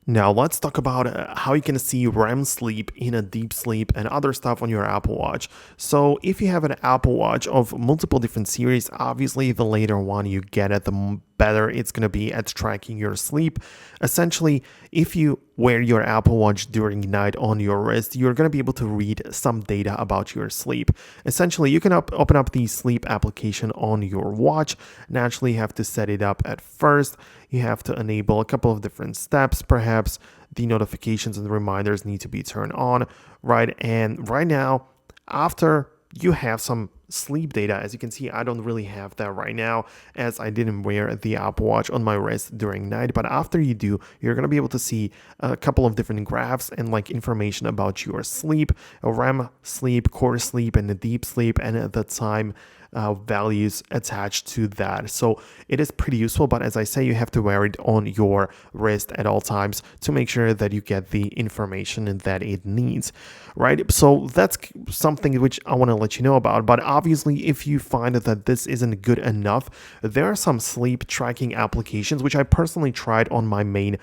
Now let's talk about how you can see REM sleep in a deep sleep and other stuff on your Apple Watch. So if you have an Apple Watch of multiple different series, obviously the later one you get it, the better it's going to be at tracking your sleep. Essentially, if you wear your Apple Watch during night on your wrist, you're going to be able to read some data about your sleep. Essentially, you can open up the sleep application on your watch. Naturally, you have to set it up at first. You have to enable a couple of different steps. Perhaps the notifications and the reminders need to be turned on, right? And right now, after you have some sleep data, as you can see, I don't really have that right now as I didn't wear the Apple Watch on my wrist during night. But after you do, you're going to be able to see a couple of different graphs and like information about your sleep, REM sleep, core sleep, and the deep sleep, and at the time values attached to that. So it is pretty useful, but as I say, you have to wear it on your wrist at all times to make sure that you get the information that it needs, right? So that's something which I want to let you know about. But obviously, if you find that this isn't good enough, there are some sleep tracking applications which I personally tried on my main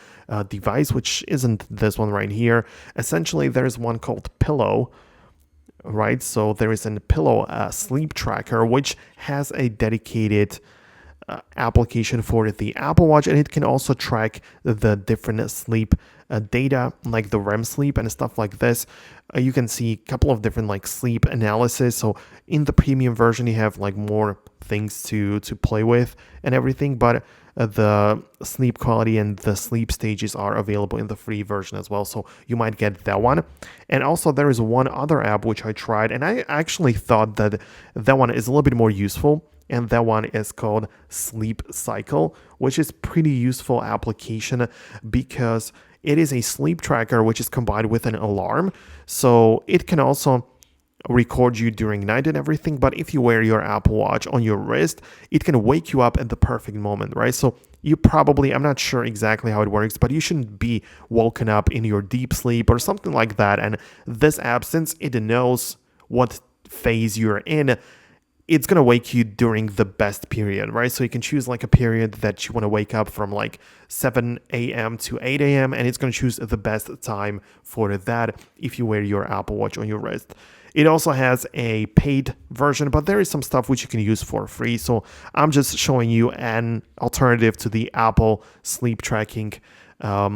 device, which isn't this one right here. Essentially, there's one called Pillow, right? So there is a Pillow sleep tracker, which has a dedicated application for the Apple Watch, and it can also track the different sleep data, like the REM sleep and stuff like this. You can see a couple of different like sleep analysis. So in the premium version, you have like more things to play with and everything, but the sleep quality and the sleep stages are available in the free version as well, so you might get that one. And also there is one other app which I tried, and I actually thought that that one is a little bit more useful, and that one is called Sleep Cycle, which is pretty useful application because it is a sleep tracker which is combined with an alarm. So it can also record you during night and everything, but if you wear your Apple Watch on your wrist, it can wake you up at the perfect moment, right? So you probably, I'm not sure exactly how it works, but you shouldn't be woken up in your deep sleep or something like that. And this app, since it knows what phase you're in, it's going to wake you during the best period, right? So you can choose like a period that you want to wake up from, like 7 a.m. to 8 a.m. And it's going to choose the best time for that if you wear your Apple Watch on your wrist. It also has a paid version, but there is some stuff which you can use for free. So I'm just showing you an alternative to the Apple sleep tracking,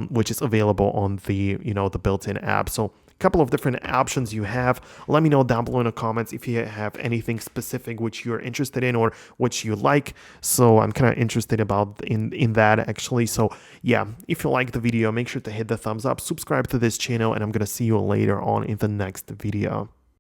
which is available on the, the built-in app. So couple of different options you have. Let me know down below in the comments if you have anything specific which you're interested in or which you like. So I'm kind of interested about in that actually. So yeah, if you like the video, make sure to hit the thumbs up, subscribe to this channel, and I'm gonna see you later on in the next video.